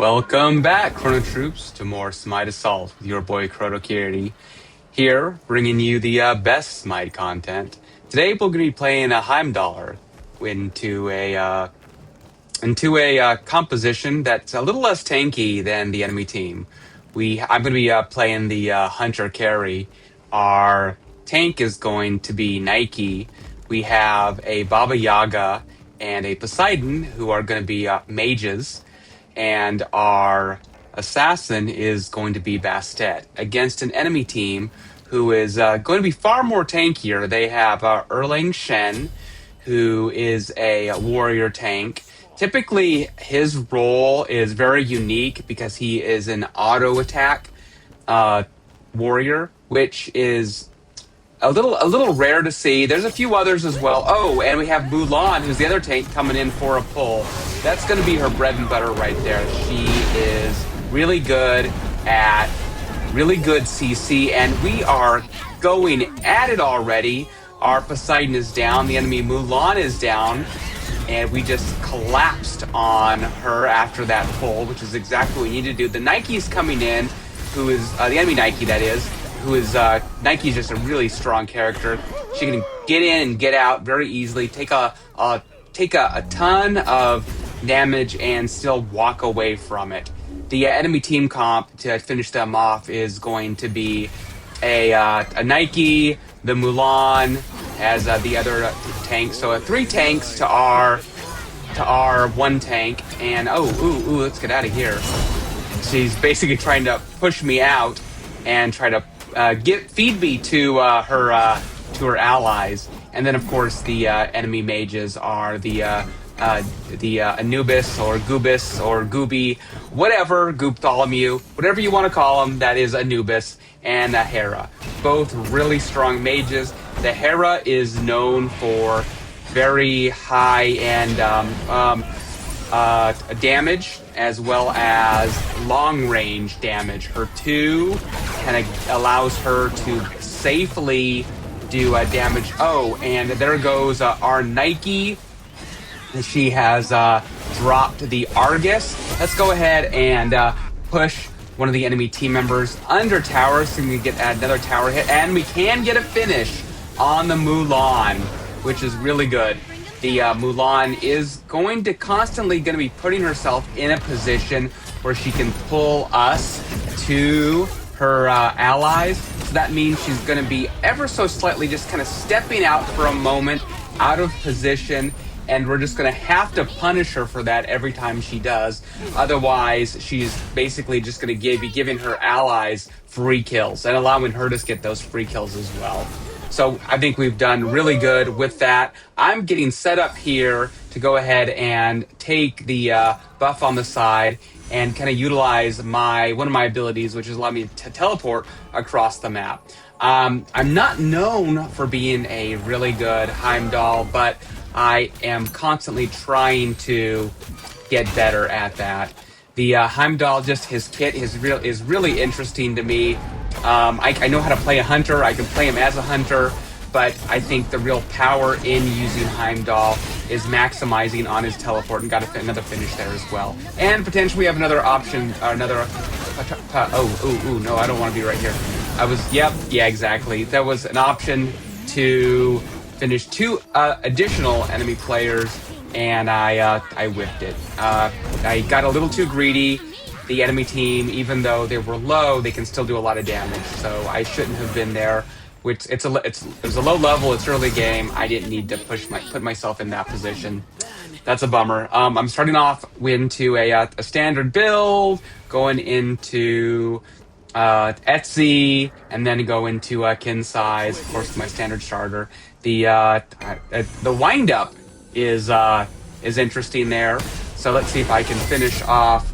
Welcome back, Chrono Troops, to more Smite Assault with your boy ChronoKitty. Here, bringing you the best Smite content. Today, we're going to be playing a Heimdallr into a composition that's a little less tanky than the enemy team. I'm going to be playing the Hunter carry. Our tank is going to be Nike. We have a Baba Yaga and a Poseidon, who are going to be mages. And our assassin is going to be Bastet against an enemy team who is going to be far more tankier. They have Erlang Shen, who is a warrior tank. Typically, his role is very unique because he is an auto attack warrior, which is a little rare to see. There's a few others as well. Oh, and we have Mulan, who's the other tank, coming in for a pull. That's going to be her bread and butter right there. She is really good at really good CC, and we are going at it already. Our Poseidon is down. The enemy Mulan is down. And we just collapsed on her after that pull, which is exactly what we need to do. The Nike's coming in, who is the enemy Nike, that is. Who is Nike's just a really strong character. She can get in and get out very easily, take a ton of damage and still walk away from it. The enemy team comp to finish them off is going to be a Nike, the Mulan as the other tank. So 3 tanks to our 1 tank, and let's get out of here. She's basically trying to push me out and try to feed me to her allies, and then of course the enemy mages are the Anubis or Goobis or Gooby, whatever, Gooptholomew, whatever you want to call them. That is Anubis and Hera, both really strong mages. The Hera is known for very high end damage as well as long range damage. Her 2 kind of allows her to safely do damage. Oh, and there goes our Nike. She has dropped the Argus. Let's go ahead and push one of the enemy team members under tower so we can get another tower hit, and we can get a finish on the Mulan, which is really good. The Mulan is going to constantly be putting herself in a position where she can pull us to her allies. So that means she's going to be ever so slightly just kind of stepping out for a moment, out of position, and we're just going to have to punish her for that every time she does. Otherwise, she's basically just going to be giving her allies free kills and allowing her to get those free kills as well. So I think we've done really good with that. I'm getting set up here to go ahead and take the buff on the side and kind of utilize one of my abilities, which is allow me to teleport across the map. I'm not known for being a really good Heimdall, but I am constantly trying to get better at that. The Heimdall, just his kit is really interesting to me. I know how to play a hunter. I can play him as a hunter, but I think the real power in using Heimdall is maximizing on his teleport, and got another finish there as well. And potentially we have another option, no, I don't want to be right here. Yeah, exactly. That was an option to finish 2 additional enemy players, and I whiffed it. I got a little too greedy. The enemy team, even though they were low, they can still do a lot of damage. So I shouldn't have been there. Which it was a low level. It's early game. I didn't need to put myself in that position. That's a bummer. I'm starting off into a standard build, going into Etsy, and then go into kin size. Of course, my standard starter. The wind up is interesting there. So let's see if I can finish off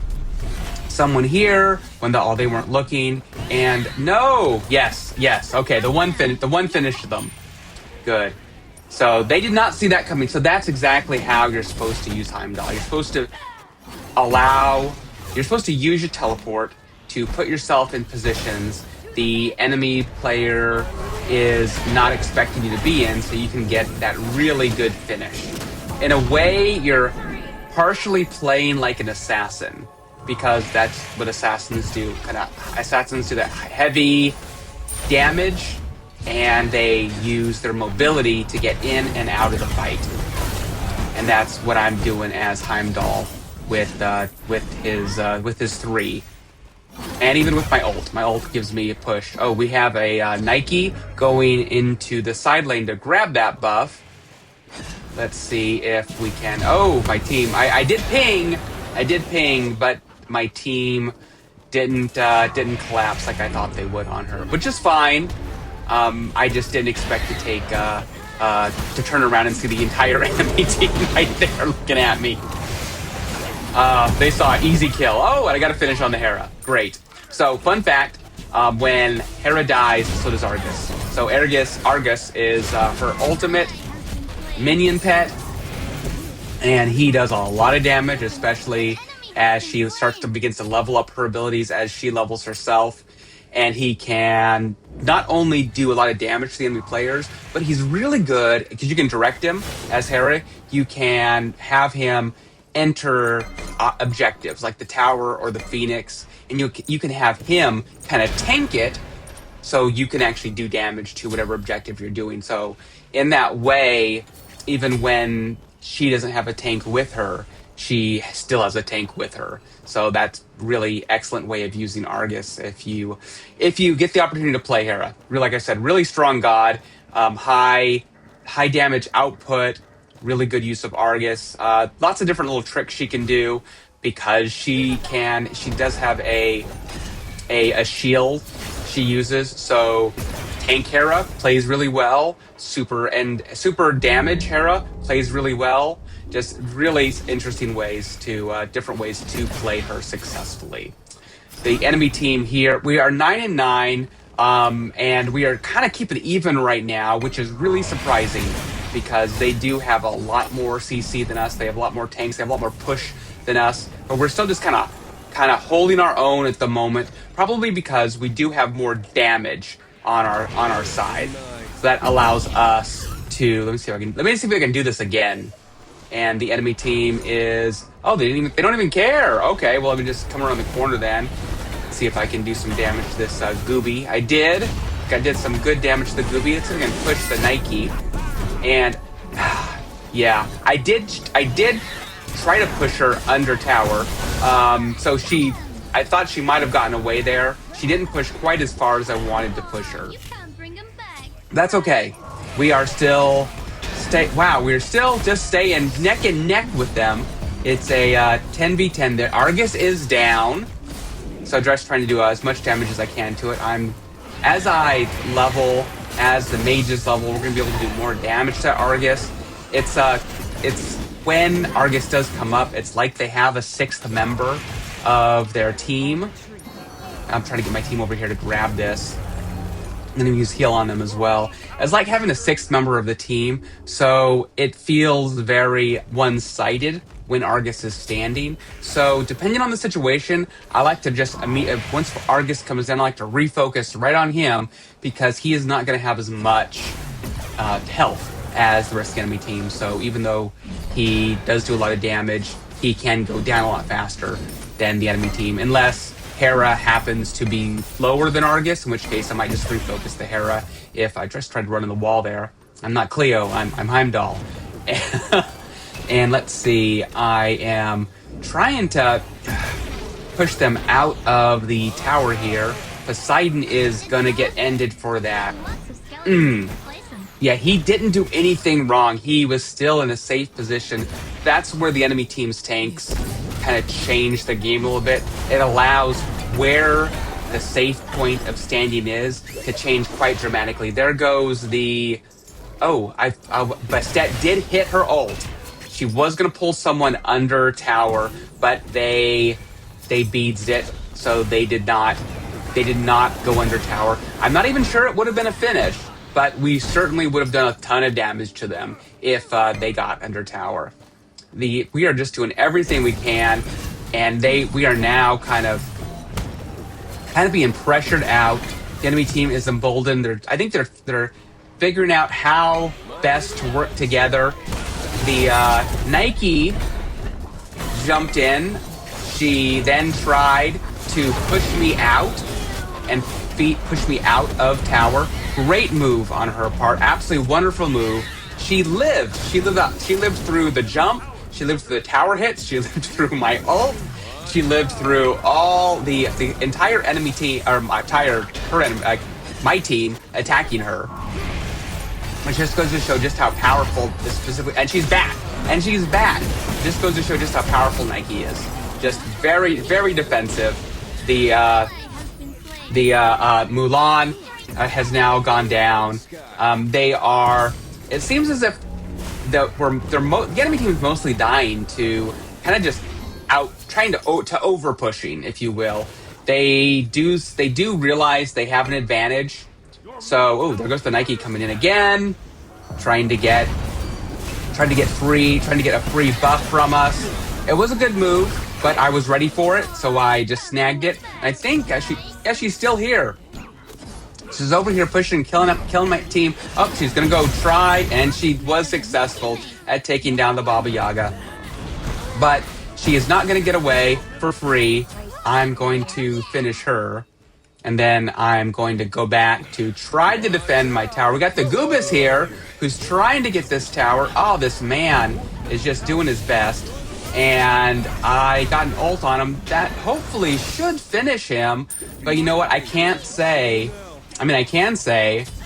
someone here when they weren't looking, and no, yes, okay, the one finished them. Good. So they did not see that coming. So that's exactly how you're supposed to use Heimdall. You're supposed to use your teleport to put yourself in positions the enemy player is not expecting you to be in, so you can get that really good finish. In a way, you're partially playing like an assassin. because that's what assassins do. Assassins do that heavy damage, and they use their mobility to get in and out of the fight. And that's what I'm doing as Heimdallr with his 3. And even with my ult. My ult gives me a push. Oh, we have a Nike going into the side lane to grab that buff. Let's see if we can... Oh, my team. I did ping, but my team didn't collapse like I thought they would on her, which is fine. I just didn't expect to take to turn around and see the entire enemy team right there looking at me. They saw an easy kill. Oh, and I got to finish on the Hera. Great. So, fun fact: when Hera dies, so does Argus. So Argus is her ultimate minion pet, and he does a lot of damage, especially as she begins to level up her abilities as she levels herself. And he can not only do a lot of damage to the enemy players, but he's really good because you can direct him as Hera. You can have him enter objectives like the tower or the Phoenix, and you can have him kind of tank it, so you can actually do damage to whatever objective you're doing. So in that way, even when she doesn't have a tank with her, she still has a tank with her. So that's really excellent way of using Argus if you get the opportunity to play Hera. Like I said, really strong god, high damage output, really good use of Argus. Lots of different little tricks she can do because she does have a shield she uses. So tank Hera plays really well. Super damage Hera plays really well. Just really interesting different ways to play her successfully. The enemy team here, we are 9-9, and we are kind of keeping even right now, which is really surprising because they do have a lot more CC than us. They have a lot more tanks. They have a lot more push than us, but we're still just kind of holding our own at the moment. Probably because we do have more damage on our side, so that allows us to. Let me see if I can do this again. And the enemy team is... Oh, they don't even care. Okay, well, let me just come around the corner then. See if I can do some damage to this Gooby. I did some good damage to the Gooby. It's going to push the Nike. And, yeah, I did try to push her under tower. So I thought she might have gotten away there. She didn't push quite as far as I wanted to push her. That's okay. We are still... we're still just staying neck and neck with them. It's a 10v10 there. Argus is down. So just trying to do as much damage as I can to it. As I level, as the mages level, we're going to be able to do more damage to Argus. It's when Argus does come up, it's like they have a 6th member of their team. I'm trying to get my team over here to grab this. And then use heal on them as well. It's like having a 6th member of the team, so it feels very one-sided when Argus is standing. So depending on the situation, I like to just once Argus comes in, I like to refocus right on him because he is not going to have as much health as the rest of the enemy team. So even though he does do a lot of damage, he can go down a lot faster than the enemy team, unless Hera happens to be lower than Argus, in which case I might just refocus the Hera if I just tried to run in the wall there. I'm not Cleo, I'm Heimdallr. And let's see, I am trying to push them out of the tower here. Poseidon is gonna get ended for that. Yeah, he didn't do anything wrong. He was still in a safe position. That's where the enemy team's tanks kind of change the game a little bit. It allows where the safe point of standing is to change quite dramatically. There goes the... Oh, Bastet did hit her ult. She was going to pull someone under tower, but they beads it, so they did not go under tower. I'm not even sure it would have been a finish, but we certainly would have done a ton of damage to them if they got under tower. We are just doing everything we can, and we are now kind of being pressured out. The enemy team is emboldened. I think they're figuring out how best to work together. The Nike jumped in. She then tried to push me out and push me out of tower. Great move on her part. Absolutely wonderful move. She lived. She lived through the jump. She lived through the tower hits. She lived through my ult. She lived through all the entire enemy team, or my team attacking her. Which just goes to show just how powerful this specific. And she's back. And she's back. Just goes to show just how powerful Nike is. Just very, very defensive. The Mulan has now gone down. They are. It seems as if the enemy team is mostly dying to kind of just trying to over pushing, if you will. They do realize they have an advantage. So, there goes the Nike coming in again, trying to get a free buff from us. It was a good move, but I was ready for it, so I just snagged it. And I think she's still here. She's over here pushing, killing my team. Oh, she's gonna go try, and she was successful at taking down the Baba Yaga. But she is not gonna get away for free. I'm going to finish her. And then I'm going to go back to try to defend my tower. We got the Goobus here, who's trying to get this tower. Oh, this man is just doing his best. And I got an ult on him that hopefully should finish him. But you know what? I can say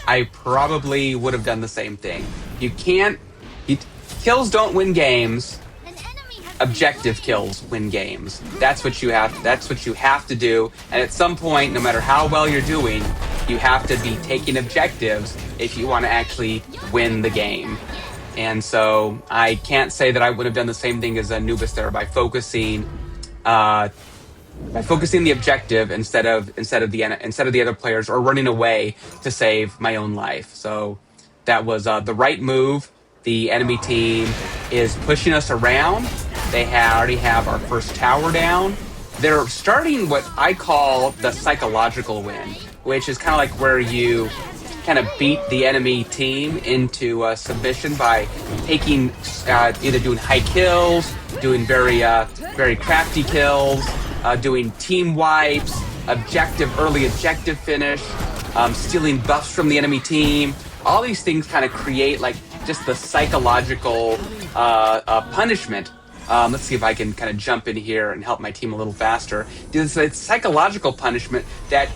I probably would have done the same thing. Kills don't win games. Objective kills win games. That's what you have to do. And at some point, no matter how well you're doing, you have to be taking objectives if you want to actually win the game. And so I can't say that I would have done the same thing as Anubis there by focusing the objective instead of the other players, or running away to save my own life. So that was the right move. The enemy team is pushing us around. They already have our first tower down. They're starting what I call the psychological win, which is kind of like where you kind of beat the enemy team into submission by taking either doing high kills, doing very crafty kills, doing team wipes, early objective finish, stealing buffs from the enemy team. All these things kind of create like just the psychological punishment. Let's see if I can kind of jump in here and help my team a little faster. It's a psychological punishment that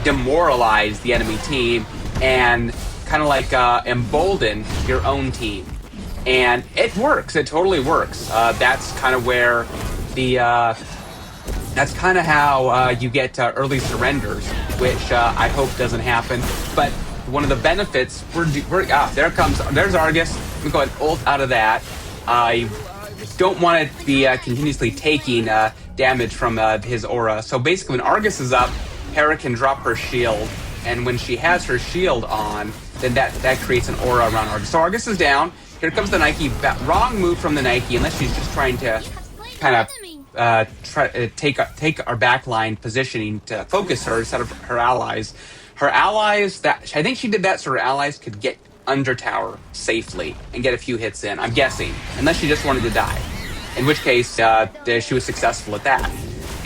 demoralize the enemy team and kind of like embolden your own team. And it works. It totally works. That's kind of where that's kind of how you get early surrenders, which I hope doesn't happen. But one of the benefits, there's Argus. I'm going to ult out of that. I don't want to be continuously taking damage from his aura. So basically, when Argus is up, Hera can drop her shield, and when she has her shield on, then that creates an aura around Argus. So Argus is down. Here comes the Nike. Wrong move from the Nike, unless she's just trying to kind of take our backline positioning to focus her instead of her allies. Her allies, I think she did that so her allies could get under tower safely and get a few hits in, I'm guessing, unless she just wanted to die, in which case she was successful at that.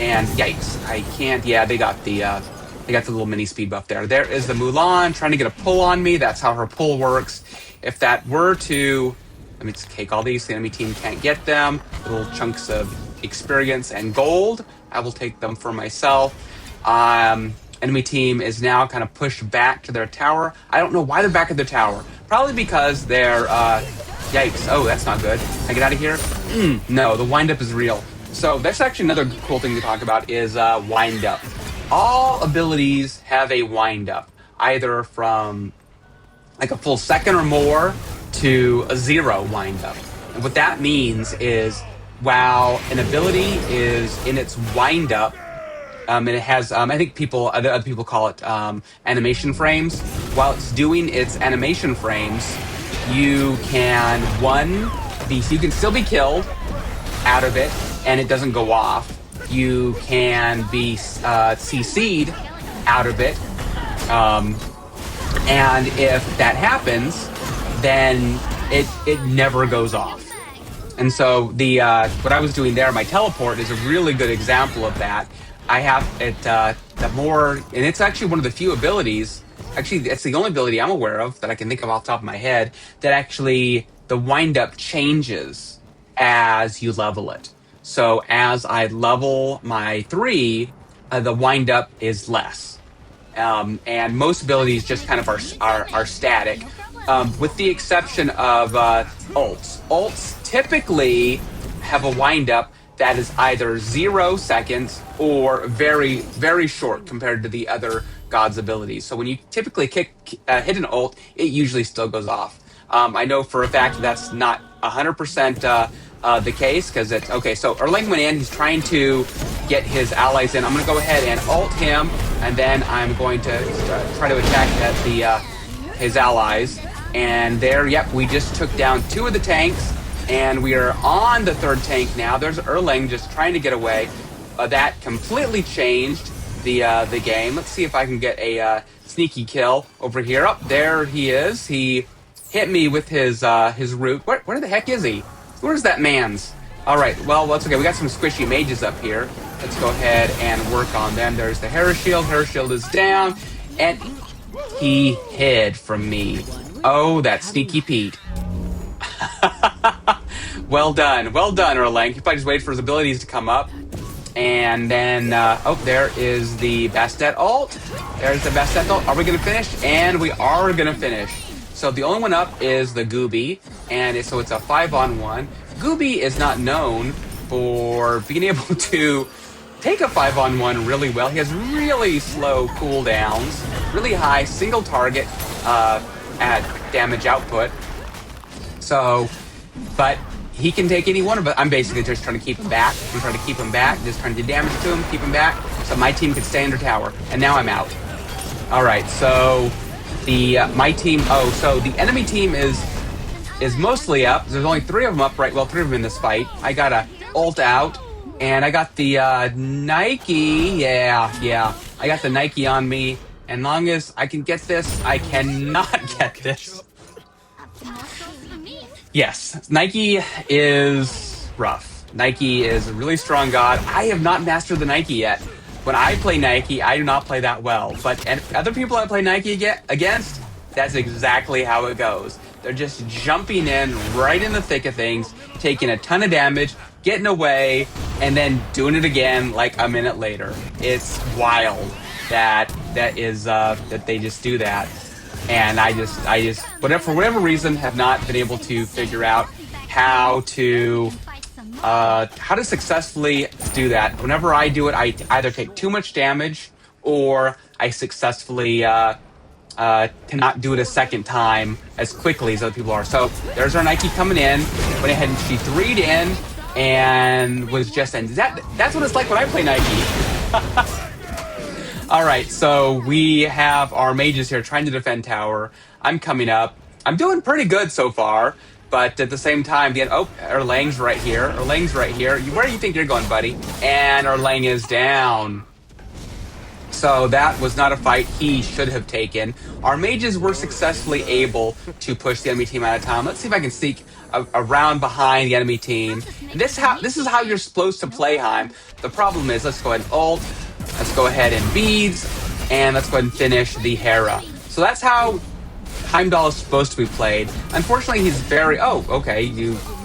And yikes, I can't. Yeah, they got the little mini speed buff there. There is the Mulan trying to get a pull on me. That's how her pull works. If that were to, let me just take all these, the enemy team can't get them. Little chunks of experience and gold, I will take them for myself. Enemy team is now kind of pushed back to their tower. I don't know why they're back at their tower. Probably because they're, yikes. Oh, that's not good. Can I get out of here? No, the wind-up is real. So that's actually another cool thing to talk about is wind-up. All abilities have a wind-up, either from like a full second or more to a 0 wind-up. And what that means is while an ability is in its wind-up, and it has, I think other people call it animation frames. While it's doing its animation frames, you can you can still be killed out of it, and it doesn't go off. You can be CC'd out of it, and if that happens, then it never goes off. And so the what I was doing there, my teleport is a really good example of that. I have it the more, and it's actually one of the few abilities. Actually, it's the only ability I'm aware of that I can think of off the top of my head that actually the wind up changes as you level it. So as I level my 3, the wind up is less. And most abilities just kind of are static, with the exception of ults. Ults typically have a windup that is either 0 seconds or very, very short compared to the other god's abilities. So when you typically hit an ult, it usually still goes off. I know for a fact that's not 100% the case, because it's okay. So Erlang went in. He's trying to get his allies in. I'm going to go ahead and ult him, and then I'm going to try to attack at the his allies. And there, yep, we just took down 2 of the tanks, and we are on the 3rd tank now. There's Erlang just trying to get away. That completely changed the game. Let's see if I can get a sneaky kill over here. Up there he is. He hit me with his root. Where the heck is he? Where's that man's? All right, well, that's okay. We got some squishy mages up here. Let's go ahead and work on them. There's the Hera shield. Hera shield is down, and he hid from me. Oh, that sneaky Pete. Well done, Erlang. He probably just waited for his abilities to come up. And then, oh, there is the Bastet ult. There's the Bastet ult. Are we going to finish? And we are going to finish. So the only one up is the Gooby, and so it's a 5-on-1. Gooby is not known for being able to take a 5-on-1 really well. He has really slow cooldowns, really high single target at damage output. So, but he can take any one of it. I'm basically just trying to keep him back. I'm trying to keep him back, just trying to do damage to him, keep him back, so my team can stay under tower. And now I'm out. All right, so the my team. Oh, so the enemy team is mostly up. There's only 3 of them up, right? Well, 3 of them in this fight. I got a ult out, and I got the Nike. Yeah. I got the Nike on me. And long as I can get this, I cannot get this. Yes, Nike is rough. Nike is a really strong god. I have not mastered the Nike yet. When I play Nike, I do not play that well. But other people I play Nike against, that's exactly how it goes. They're just jumping in right in the thick of things, taking a ton of damage, getting away, and then doing it again like a minute later. It's wild that they just do that. And I just for whatever reason have not been able to figure out how to successfully do that. Whenever I do it, I either take too much damage or I successfully cannot do it a second time as quickly as other people are. So there's our Nike coming in. Went ahead and she 3'd in and was just in. That's what it's like when I play Nike. All right, so we have our mages here trying to defend tower. I'm coming up. I'm doing pretty good so far, but at the same time, Erlang's right here. Erlang's right here. Where do you think you're going, buddy? And Erlang is down. So that was not a fight he should have taken. Our mages were successfully able to push the enemy team out of time. Let's see if I can sneak around behind the enemy team. And this is how you're supposed to play, Heim. The problem is, let's go ahead and ult. Let's go ahead and beads, and let's go ahead and finish the Hera. So that's how Heimdallr is supposed to be played. Unfortunately, he's very... Oh, okay.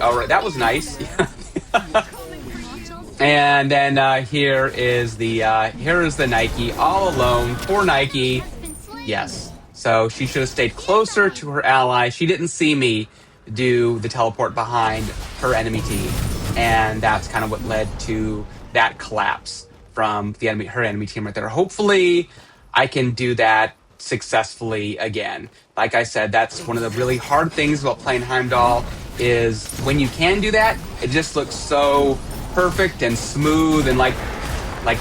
All right, that was nice. And then here is the Nike, all alone. Poor Nike. Yes. So she should have stayed closer to her ally. She didn't see me do the teleport behind her enemy team, and that's kind of what led to that collapse from her enemy team right there. Hopefully, I can do that successfully again. Like I said, that's one of the really hard things about playing Heimdallr is when you can do that, it just looks so perfect and smooth and like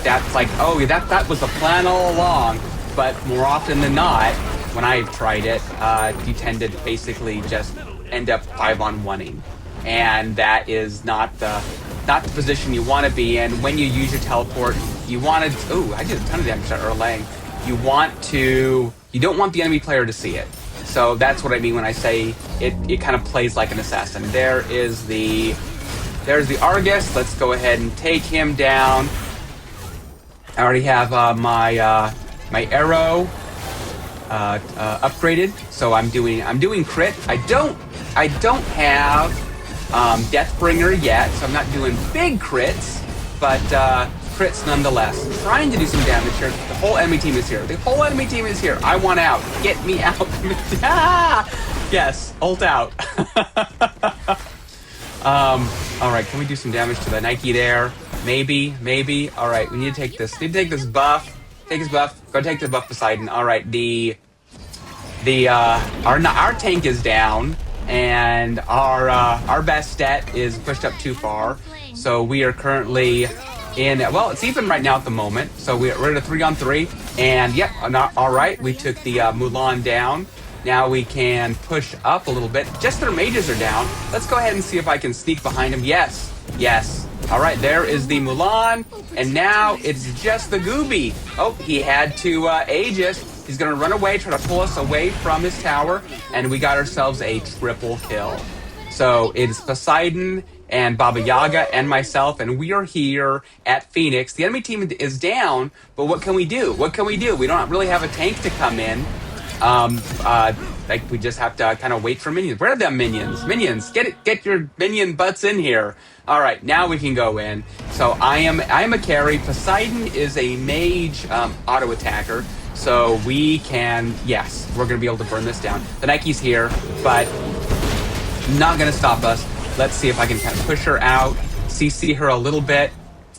that's like, oh, that was the plan all along. But more often than not, when I've tried it, you tend to basically just end up 5-on-1ing, and that is not the position you want to be in. When you use your teleport, you want to... Oh, I did a ton of damage to Erlang. You don't want the enemy player to see it. So that's what I mean when I say it kind of plays like an assassin. There is the There's the Argus. Let's go ahead and take him down. I already have my arrow upgraded, so I'm doing crit. I don't have Deathbringer yet, so I'm not doing big crits, but crits nonetheless. Trying to do some damage here. The whole enemy team is here. The whole enemy team is here. I want out. Get me out. Yes, ult out. All right, can we do some damage to the Nike there? Maybe. All right, we need to take this. Take this buff. Take his buff. Go take the buff, Poseidon. All right, our tank is down, and our Bastet is pushed up too far. So we are currently in. Well, it's even right now at the moment. So we're at a 3-on-3, and yep. All right, we took the Mulan down. Now we can push up a little bit. Just their mages are down. Let's go ahead and see if I can sneak behind him. Yes. All right, there is the Mulan, and now it's just the Gooby. Oh, he had to Aegis. He's going to run away, try to pull us away from his tower, and we got ourselves a triple kill. So it's Poseidon and Baba Yaga and myself, and we are here at Phoenix. The enemy team is down, but what can we do? We don't really have a tank to come in. Like we just have to kind of wait for minions. Where are them minions? Minions, get your minion butts in here. All right, now we can go in. So I am a carry. Poseidon is a mage auto attacker. So we can, yes, we're gonna be able to burn this down. The Nike's here, but not gonna stop us. Let's see if I can kind of push her out, CC her a little bit,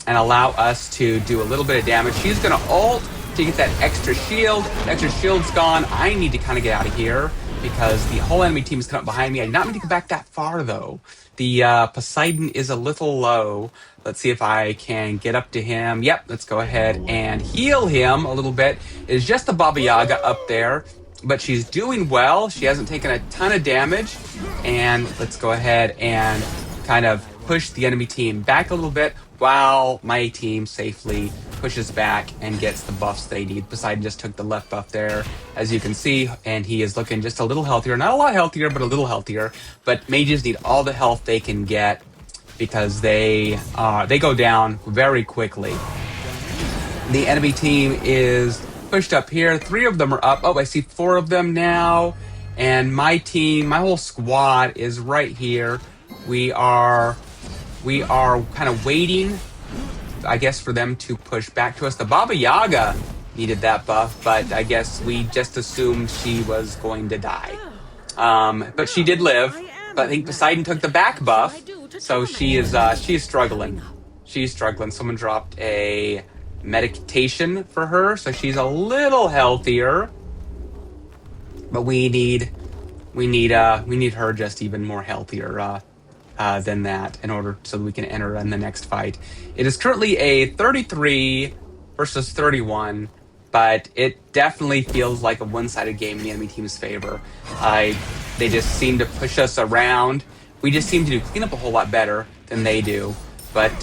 and allow us to do a little bit of damage. She's gonna ult to get that extra shield. The extra shield's gone. I need to kind of get out of here because the whole enemy team is coming up behind me. I do not need to go back that far though. The Poseidon is a little low. Let's see if I can get up to him. Yep, let's go ahead and heal him a little bit. It's just the Baba Yaga up there, but she's doing well. She hasn't taken a ton of damage. And let's go ahead and kind of push the enemy team back a little bit while my team safely pushes back and gets the buffs they need. Poseidon just took the left buff there, as you can see, and he is looking just a little healthier. Not a lot healthier, but a little healthier. But mages need all the health they can get because they go down very quickly. The enemy team is pushed up here. 3 of them are up. Oh, I see 4 of them now. And my team, my whole squad is right here. We are kind of waiting, I guess, for them to push back to us. The Baba Yaga needed that buff, but I guess we just assumed she was going to die. But she did live. But I think Poseidon took the back buff, so she is struggling. She's struggling. Someone dropped a medication for her, so she's a little healthier. But we need her just even more healthier than that in order so that we can enter in the next fight. It is currently a 33 versus 31, but it definitely feels like a one-sided game in the enemy team's favor. They just seem to push us around. We just seem to do cleanup a whole lot better than they do, but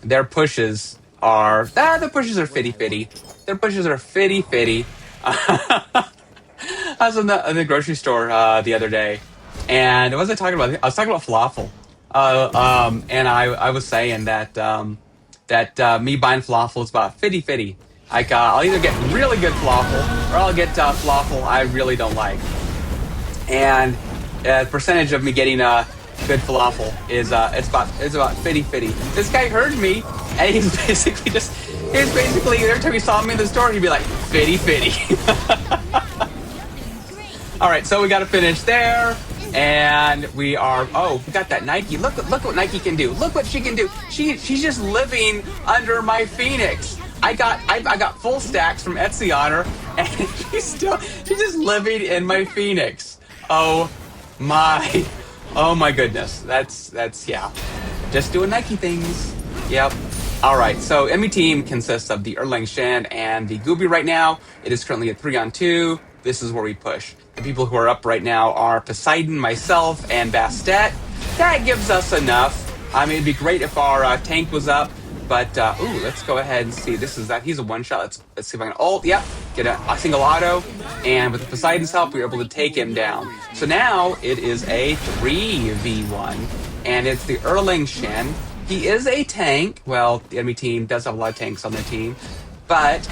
their pushes are fitty-fitty. Their pushes are fitty-fitty. I was in the grocery store the other day, and what was I talking about? I was talking about falafel, and I was saying that me buying falafel is about 50-50. Like I'll either get really good falafel or I'll get falafel I really don't like, and the percentage of me getting good falafel is it's about 50-50. This guy heard me, and he's basically every time he saw me in the store, he'd be like 50-50. All right, so we got to finish there, and we got that Nike. Look what Nike can do. Look what she can do. She's just living under my Phoenix. I got full stacks from Etsy on her, and she's just living in my Phoenix. Oh my goodness. That's yeah. Just doing Nike things. Yep. All right, so enemy team consists of the Erlang Shen and the Gooby right now. It is currently a 3-on-2. This is where we push. The people who are up right now are Poseidon, myself, and Bastet. That gives us enough. I mean, it'd be great if our tank was up, but let's go ahead and see. He's a one-shot. Let's see if I can ult. Yep, get a single auto, and with Poseidon's help, we were able to take him down. So now it is a 3v1. and it's the Erlang Shen. He is a tank. Well, the enemy team does have a lot of tanks on their team, but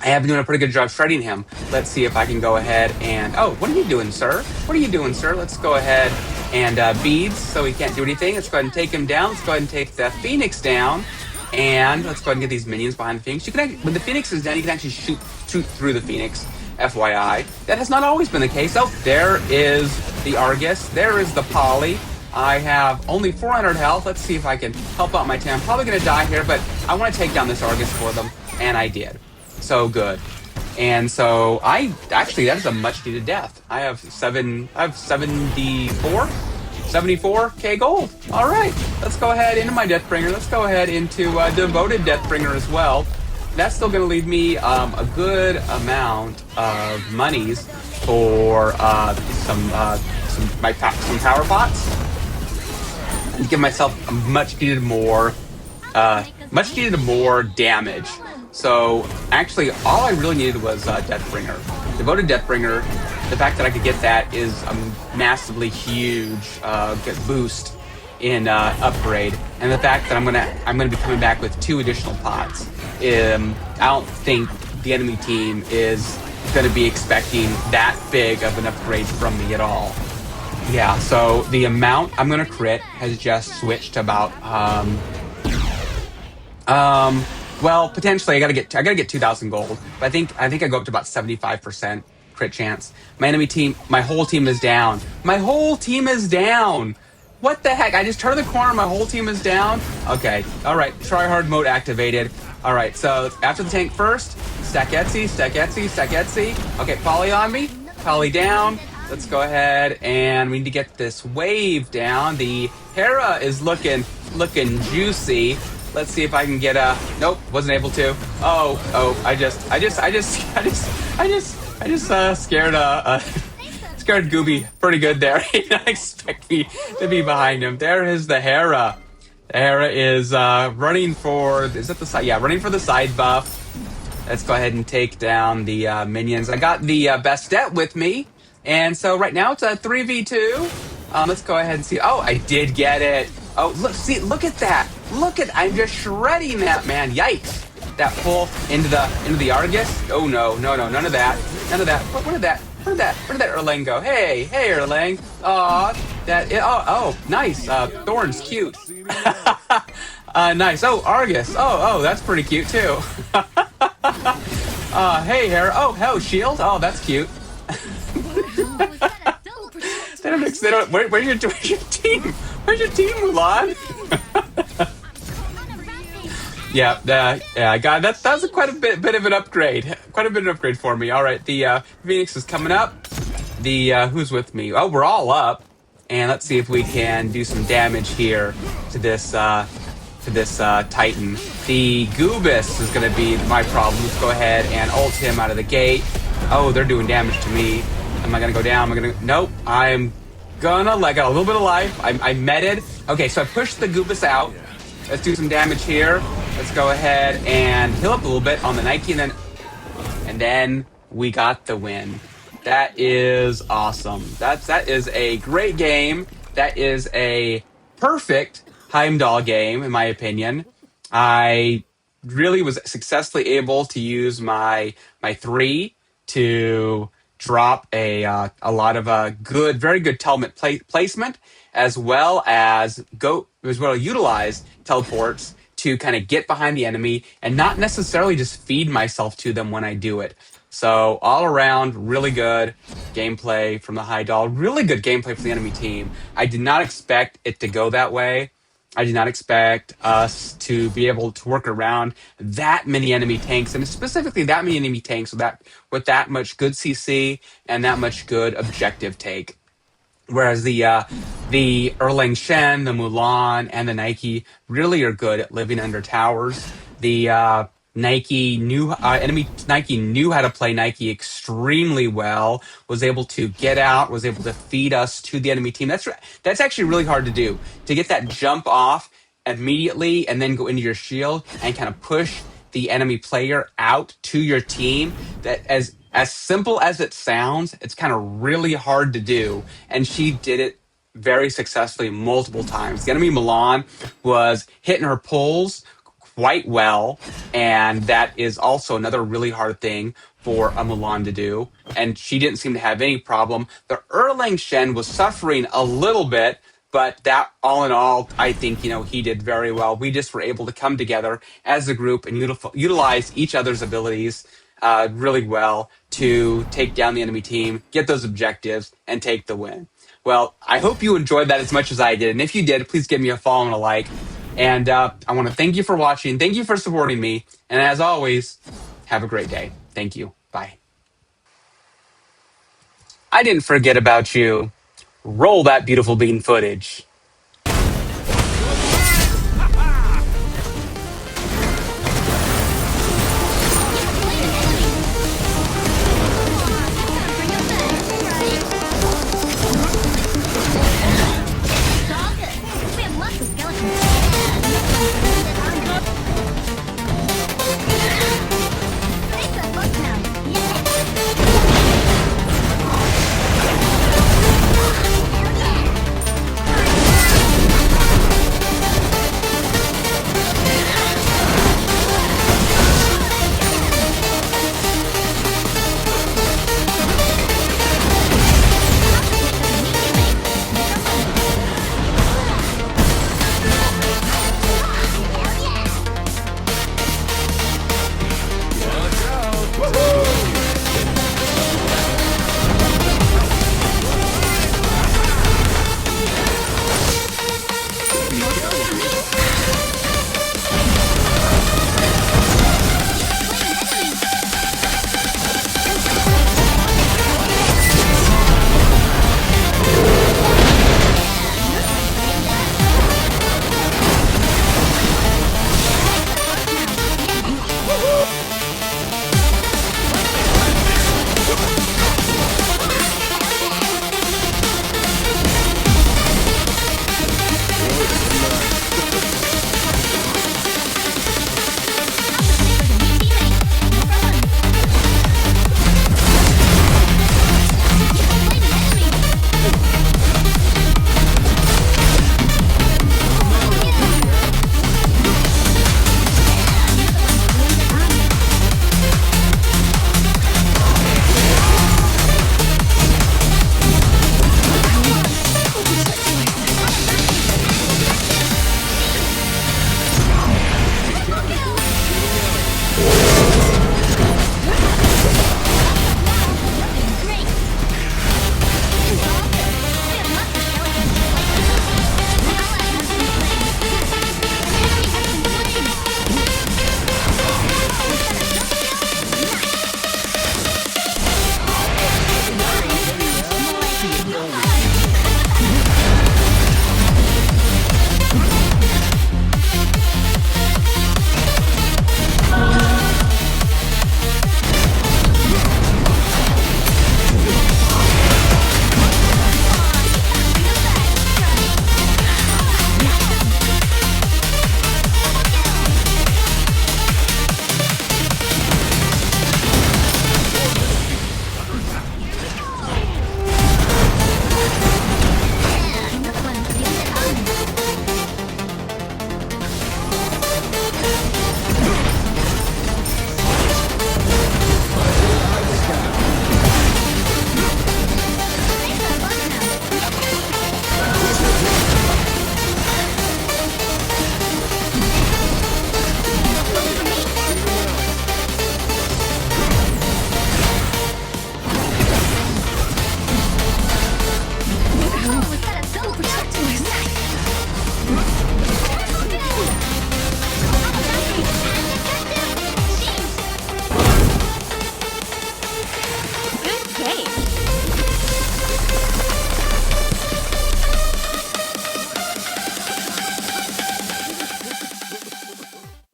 I have been doing a pretty good job shredding him. Let's see if I can go ahead and... Oh, what are you doing, sir? What are you doing, sir? Let's go ahead and beads, so he can't do anything. Let's go ahead and take him down. Let's go ahead and take the Phoenix down. And let's go ahead and get these minions behind the Phoenix. You can when the Phoenix is down, you can actually shoot through the Phoenix. FYI. That has not always been the case. Oh, there is the Argus. There is the Poly. I have only 400 health. Let's see if I can help out my team. I'm probably going to die here, but I want to take down this Argus for them. And I did. So good. And so that is a much needed death. I have 74K gold. All right, let's go ahead into my Deathbringer. Let's go ahead into Devoted Deathbringer as well. That's still going to leave me a good amount of monies for some power pots and give myself a much needed more damage. So actually, all I really needed was Deathbringer, Devoted Deathbringer. The fact that I could get that is a massively huge boost in upgrade, and the fact that I'm gonna be coming back with 2 additional pots. I don't think the enemy team is gonna be expecting that big of an upgrade from me at all. Yeah, so the amount I'm gonna crit has just switched to about well, potentially I gotta get 2,000 gold, but I think I go up to about 75% crit chance. My whole team is down. My whole team is down. What the heck? I just turned the corner, my whole team is down. Okay, all right, try hard mode activated. All right, so after the tank first, stack Etsy. Okay, Poly on me, Poly down. Let's go ahead and we need to get this wave down. The Hera is looking juicy. Let's see if I can get nope, wasn't able to. Oh, I just scared scared Gooby pretty good there. He didn't expect me to be behind him. There is the Hera. The Hera is running for, is that the side? Yeah, running for the side buff. Let's go ahead and take down the minions. I got the Bastet with me, and so right now it's a 3v2. Let's go ahead and see. Oh, I did get it. Oh, look at that. I'm just shredding that, man. Yikes. That pull into the Argus. Oh no, none of that. Where did that Erlang go? Hey, Erlang. Aw, nice. Thorn's cute. Nice. Oh, Argus. Oh, that's pretty cute too. Hey, Hera. Oh, shield. Oh, that's cute. Where's your team? Where's your team, Mulan? Yeah, God, that was quite a bit of an upgrade. Quite a bit of an upgrade for me. All right, the Phoenix is coming up. Who's with me? Oh, we're all up, and let's see if we can do some damage here to this Titan. The Goobus is going to be my problem. Let's go ahead and ult him out of the gate. Oh, they're doing damage to me. Am I going to go down? Nope. I'm gonna got a little bit of life. I meted. Okay, so I pushed the Goobus out. Let's do some damage here. Let's go ahead and heal up a little bit on the Nike, and then we got the win. That is awesome. That is a great game. That is a perfect Heimdallr game, in my opinion. I really was successfully able to use my 3 to drop a lot of very good telement placement, as well as utilize teleports to kind of get behind the enemy and not necessarily just feed myself to them when I do it. So all around, really good gameplay from the Heimdallr. Really good gameplay for the enemy team. I did not expect it to go that way. I did not expect us to be able to work around that many enemy tanks, and specifically that many enemy tanks with that much good CC and that much good objective take. Whereas the Erlang Shen, the Mulan, and the Nike really are good at living under towers. The Nike knew how to play Nike extremely well. Was able to get out. Was able to feed us to the enemy team. That's actually really hard to do. To get that jump off immediately and then go into your shield and kind of push the enemy player out to your team. That as simple as it sounds, it's kind of really hard to do. And she did it very successfully multiple times. The enemy Mulan was hitting her pulls quite well, and that is also another really hard thing for a Mulan to do. And she didn't seem to have any problem. The Erlang Shen was suffering a little bit, but that all in all, I think he did very well. We just were able to come together as a group and utilize each other's abilities really well to take down the enemy team, get those objectives, and take the win. Well, I hope you enjoyed that as much as I did. And if you did, please give me a follow and a like. And I want to thank you for watching. Thank you for supporting me. And as always, have a great day. Thank you. Bye. I didn't forget about you. Roll that beautiful bean footage.